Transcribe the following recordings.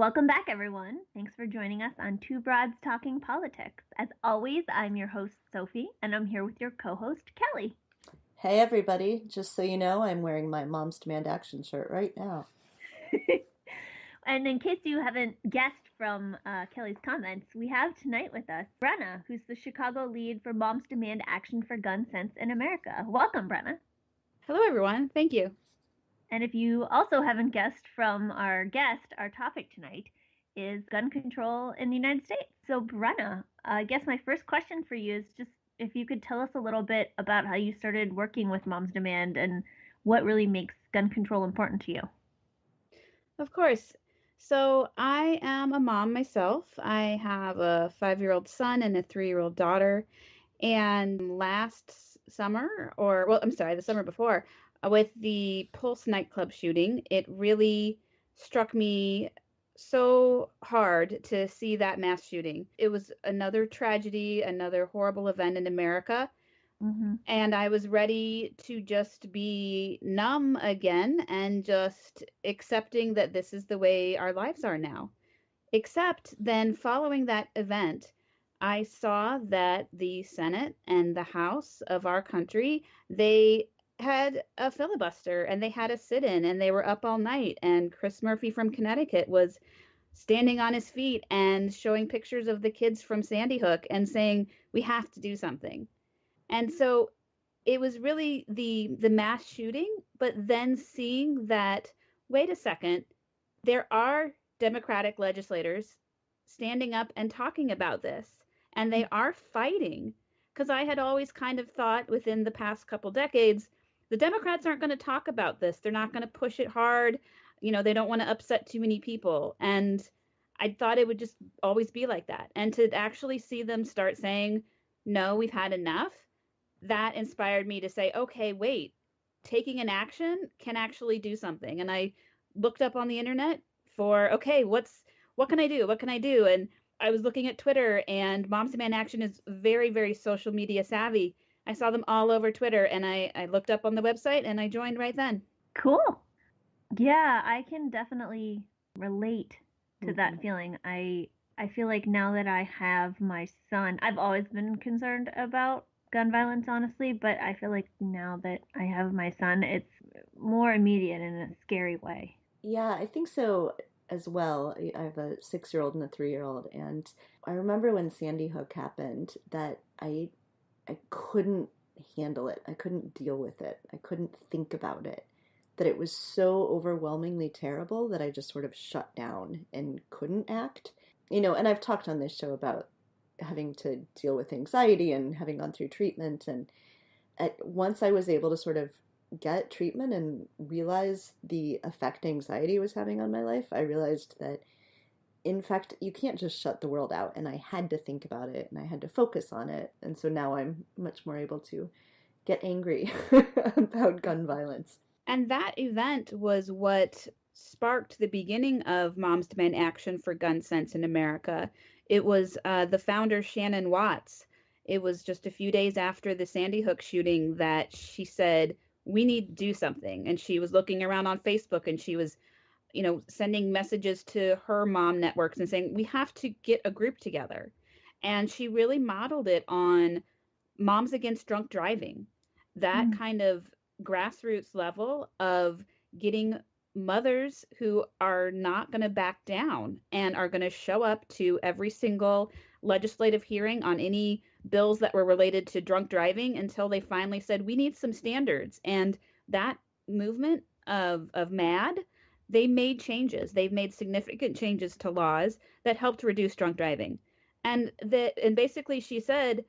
Welcome back, everyone. Thanks for joining us on Two Broads Talking Politics. As always, I'm your host, Sophie, and I'm here with your co host, Kelly. Hey everybody, just so you know, I'm wearing my Mom's Demand Action shirt right now. And in case you haven't guessed from Kelly's comments, we have tonight with us Brenna, who's the Chicago lead for Moms Demand Action for Gun Sense in America. Welcome, Brenna. Hello, everyone. Thank you. And if you also haven't guessed from our guest, our topic tonight is gun control in the United States. So, Brenna, I guess my first question for you is just if you could tell us a little bit about how you started working with Moms Demand and what really makes gun control important to you. Of course. So, I am a mom myself. I have a 5-year-old son and a 3-year-old daughter. And last summer, the summer before, with the Pulse nightclub shooting, it really struck me so hard to see that mass shooting. It was another tragedy, another horrible event in America. Mm-hmm. And I was ready to just be numb again and just accepting that this is the way our lives are now. Except then, following that event, I saw that the Senate and the House of our country, they had a filibuster and they had a sit-in and they were up all night. And Chris Murphy from Connecticut was standing on his feet and showing pictures of the kids from Sandy Hook and saying, we have to do something. And so it was really the mass shooting, but then seeing that, wait a second, there are Democratic legislators standing up and talking about this, and they are fighting. Because I had always kind of thought within the past couple decades, the Democrats aren't going to talk about this. They're not going to push it hard. They don't want to upset too many people. And I thought it would just always be like that. And to actually see them start saying, no, we've had enough, that inspired me to say, okay, wait, taking an action can actually do something. And I looked up on the internet for, okay, what can I do? What can I do? And I was looking at Twitter, and Moms Demand Action is very, very social media savvy. I saw them all over Twitter, and I looked up on the website and I joined right then. Cool. Yeah, I can definitely relate to that feeling. I feel like now that I have my son, I've always been concerned about gun violence, honestly, but I feel like now that I have my son, it's more immediate in a scary way. Yeah, I think so as well. I have a 6-year-old and a 3-year-old, and I remember when Sandy Hook happened that I couldn't handle it. I couldn't deal with it. I couldn't think about it. That it was so overwhelmingly terrible that I just sort of shut down and couldn't act. And I've talked on this show about having to deal with anxiety and having gone through treatment. And once I was able to sort of get treatment and realize the effect anxiety was having on my life, I realized that, in fact, you can't just shut the world out. And I had to think about it and I had to focus on it. And so now I'm much more able to get angry about gun violence. And that event was what sparked the beginning of Moms Demand Action for Gun Sense in America. It was the founder, Shannon Watts. It was just a few days after the Sandy Hook shooting that she said, we need to do something. And she was looking around on Facebook and she was, sending messages to her mom networks and saying, we have to get a group together. And she really modeled it on Moms Against Drunk Driving, that kind of grassroots level of getting mothers who are not going to back down and are going to show up to every single legislative hearing on any bills that were related to drunk driving until they finally said, we need some standards. And that movement of MAD, they made changes. They've made significant changes to laws that helped reduce drunk driving. And basically she said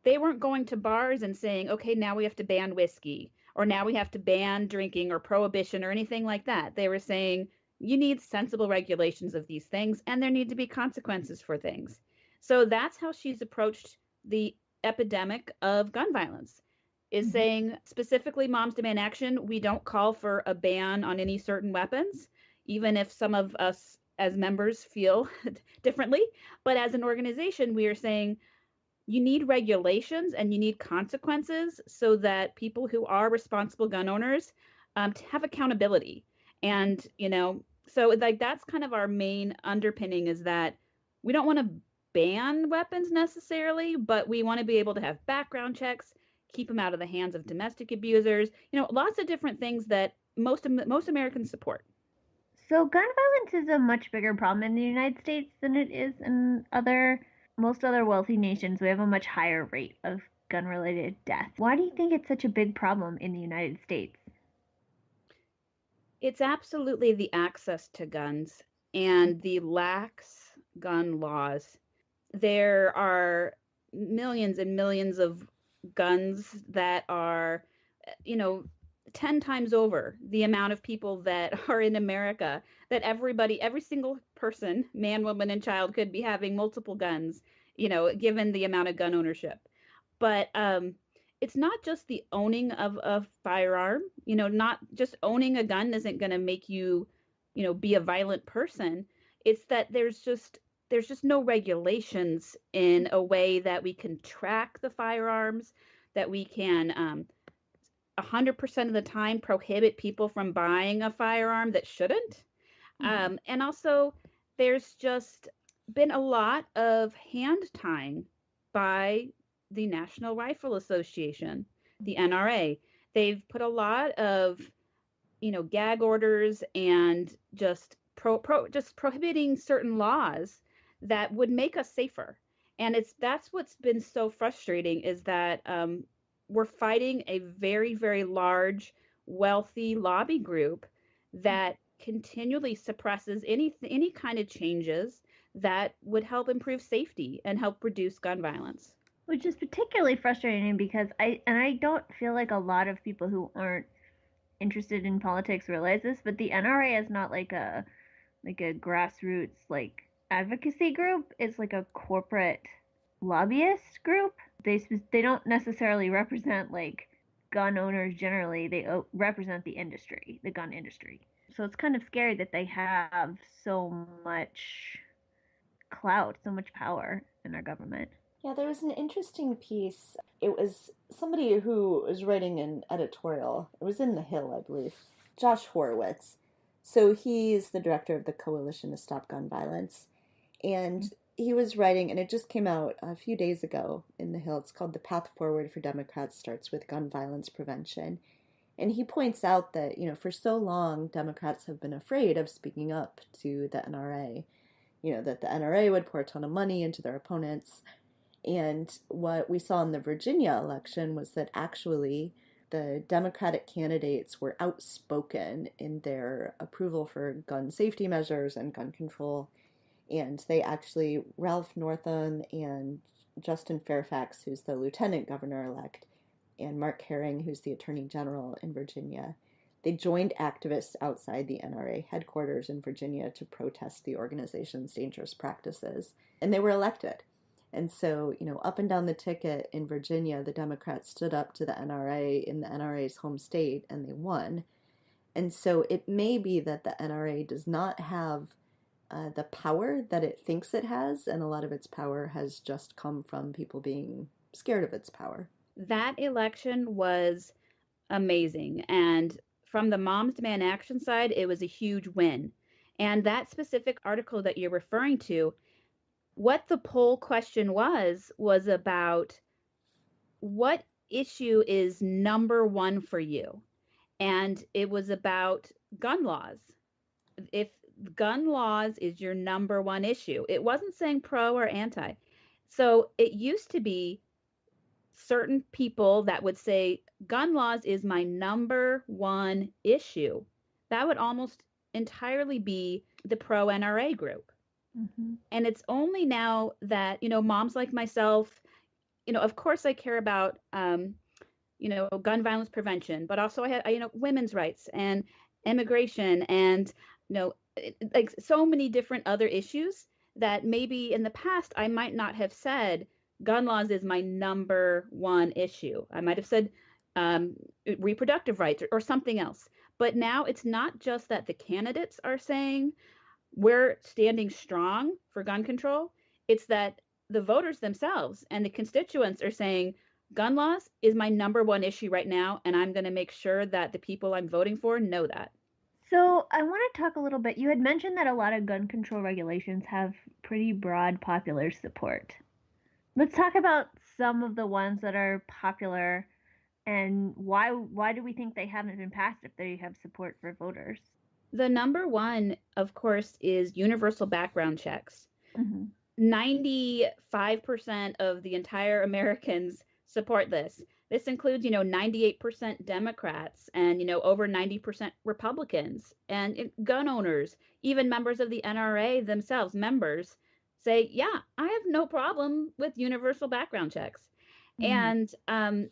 they weren't going to bars and saying, okay, now we have to ban whiskey, or now we have to ban drinking or prohibition or anything like that. They were saying you need sensible regulations of these things and there need to be consequences for things. So that's how she's approached the epidemic of gun violence, is saying specifically Moms Demand Action, we don't call for a ban on any certain weapons, even if some of us as members feel differently. But as an organization, we are saying you need regulations and you need consequences so that people who are responsible gun owners have accountability. And, So like that's kind of our main underpinning, is that we don't want to ban weapons necessarily, but we want to be able to have background checks, keep them out of the hands of domestic abusers, lots of different things that most Americans support. So gun violence is a much bigger problem in the United States than it is in most other wealthy nations. We have a much higher rate of gun-related death. Why do you think it's such a big problem in the United States? It's absolutely the access to guns and the lax gun laws. There are millions and millions of guns that are, you know, 10 times over the amount of people that are in America, that every single person, man, woman, and child, could be having multiple guns, given the amount of gun ownership. But it's not just the owning of a firearm. Not just owning a gun isn't going to make you, be a violent person. It's that there's just no regulations in a way that we can track the firearms, that we can 100% of the time prohibit people from buying a firearm that shouldn't. And also, there's just been a lot of hand tying by the National Rifle Association, the NRA. They've put a lot of, gag orders and just just prohibiting certain laws that would make us safer. And that's what's been so frustrating, is that we're fighting a very, very large, wealthy lobby group that continually suppresses any kind of changes that would help improve safety and help reduce gun violence. Which is particularly frustrating because I don't feel like a lot of people who aren't interested in politics realize this, but the NRA is not like a grassroots like advocacy group. It's like a corporate lobbyist group. They don't necessarily represent like gun owners generally. They represent the industry, the gun industry. So it's kind of scary that they have so much clout, so much power in our government. Yeah, there was an interesting piece. It was somebody who was writing an editorial. It was in The Hill, I believe. Josh Horowitz. So he's the director of the Coalition to Stop Gun Violence. And he was writing, and it just came out a few days ago in The Hill. It's called The Path Forward for Democrats Starts with Gun Violence Prevention. And he points out that, for so long, Democrats have been afraid of speaking up to the NRA. That the NRA would pour a ton of money into their opponents. And what we saw in the Virginia election was that actually the Democratic candidates were outspoken in their approval for gun safety measures and gun control. And they actually, Ralph Northam and Justin Fairfax, who's the lieutenant governor-elect, and Mark Herring, who's the attorney general in Virginia, they joined activists outside the NRA headquarters in Virginia to protest the organization's dangerous practices. And they were elected. And so, up and down the ticket in Virginia, the Democrats stood up to the NRA in the NRA's home state, and they won. And so it may be that the NRA does not have the power that it thinks it has, and a lot of its power has just come from people being scared of its power. That election was amazing. And from the Moms Demand Action side, it was a huge win. And that specific article that you're referring to, what the poll question was about what issue is number one for you. And it was about gun laws. If gun laws is your number one issue, it wasn't saying pro or anti. So it used to be certain people that would say gun laws is my number one issue. That would almost entirely be the pro NRA group. Mm-hmm. And it's only now that, moms like myself, of course I care about, gun violence prevention, but also I have, women's rights and immigration and, like so many different other issues that maybe in the past I might not have said gun laws is my number one issue. I might have said reproductive rights or something else. But now it's not just that the candidates are saying we're standing strong for gun control. It's that the voters themselves and the constituents are saying gun laws is my number one issue right now, and I'm going to make sure that the people I'm voting for know that. So I want to talk a little bit. You had mentioned that a lot of gun control regulations have pretty broad popular support. Let's talk about some of the ones that are popular and why do we think they haven't been passed if they have support for voters? The number one, of course, is universal background checks. Mm-hmm. 95% of the entire Americans support this. This includes, 98% Democrats and, over 90% Republicans and gun owners, even members of the NRA themselves, members say, yeah, I have no problem with universal background checks. Mm-hmm.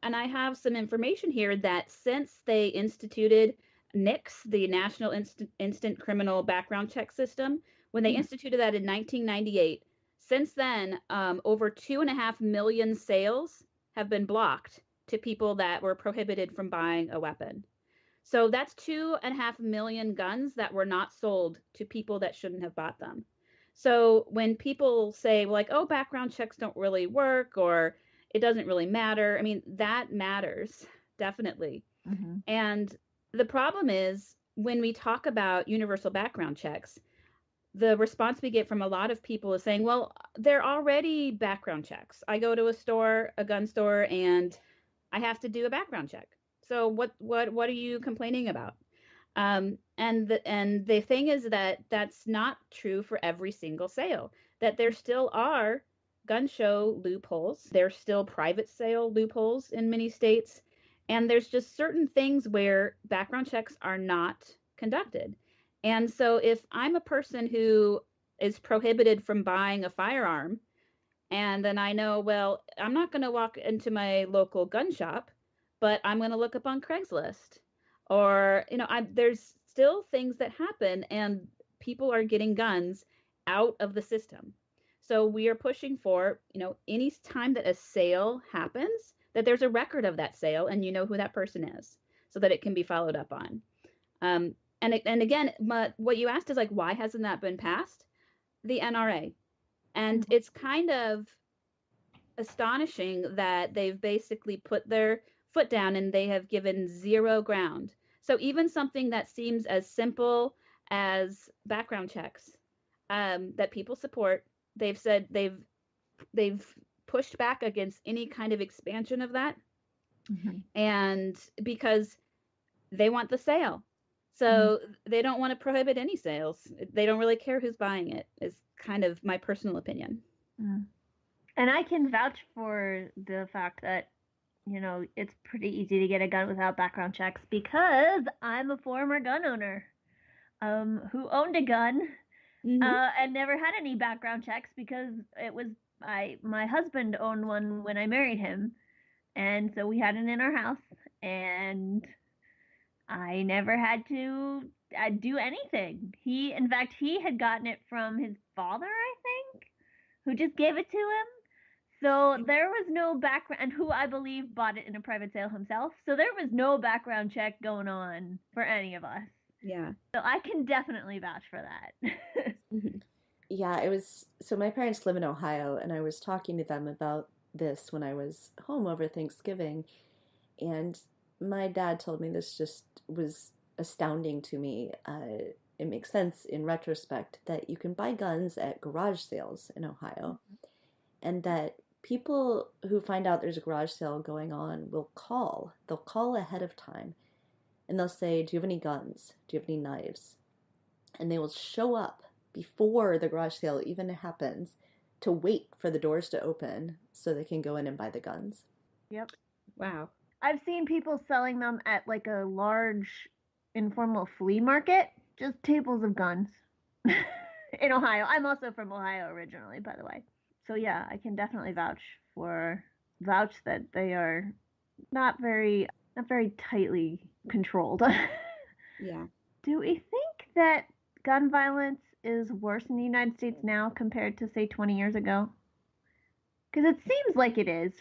And I have some information here that since they instituted NICS, the National Instant Criminal Background Check System, when they instituted that in 1998, since then, over 2.5 million sales have been blocked to people that were prohibited from buying a weapon. So that's 2.5 million guns that were not sold to people that shouldn't have bought them. So when people say, like, oh, background checks don't really work or it doesn't really matter, I mean, that matters, definitely. Mm-hmm. And the problem is when we talk about universal background checks, the response we get from a lot of people is saying, well, they're already background checks. I go to a gun store, and I have to do a background check. So what are you complaining about? And the thing is that that's not true for every single sale. That there still are gun show loopholes. There's still private sale loopholes in many states, and there's just certain things where background checks are not conducted. And so if I'm a person who is prohibited from buying a firearm, and then I know, well, I'm not going to walk into my local gun shop, but I'm going to look up on Craigslist. Or, there's still things that happen, and people are getting guns out of the system. So we are pushing for, any time that a sale happens, that there's a record of that sale and you know who that person is so that it can be followed up on. And again, what you asked is like, why hasn't that been passed? The NRA. And it's kind of astonishing that they've basically put their foot down and they have given zero ground. So even something that seems as simple as background checks that people support, they've said they've pushed back against any kind of expansion of that. Mm-hmm. And because they want the sale. So they don't want to prohibit any sales. They don't really care who's buying it, is kind of my personal opinion. Mm. And I can vouch for the fact that, it's pretty easy to get a gun without background checks because I'm a former gun owner who owned a gun and never had any background checks because it was my husband owned one when I married him. And so we had it in our house, and I never had to do anything. In fact, he had gotten it from his father, I think, who just gave it to him. So there was no background, and who I believe bought it in a private sale himself. So there was no background check going on for any of us. Yeah. So I can definitely vouch for that. Yeah, so my parents live in Ohio, and I was talking to them about this when I was home over Thanksgiving, and my dad told me this just was astounding to me. It makes sense in retrospect that you can buy guns at garage sales in Ohio, and that people who find out there's a garage sale going on will call. They'll call ahead of time, and they'll say, "Do you have any guns? Do you have any knives?" And they will show up before the garage sale even happens to wait for the doors to open so they can go in and buy the guns. Yep. Wow. I've seen people selling them at like a large informal flea market, just tables of guns in Ohio. I'm also from Ohio originally, by the way. So yeah, I can definitely vouch that they are not very tightly controlled. Yeah. Do we think that gun violence is worse in the United States now compared to say 20 years ago? Because it seems like it is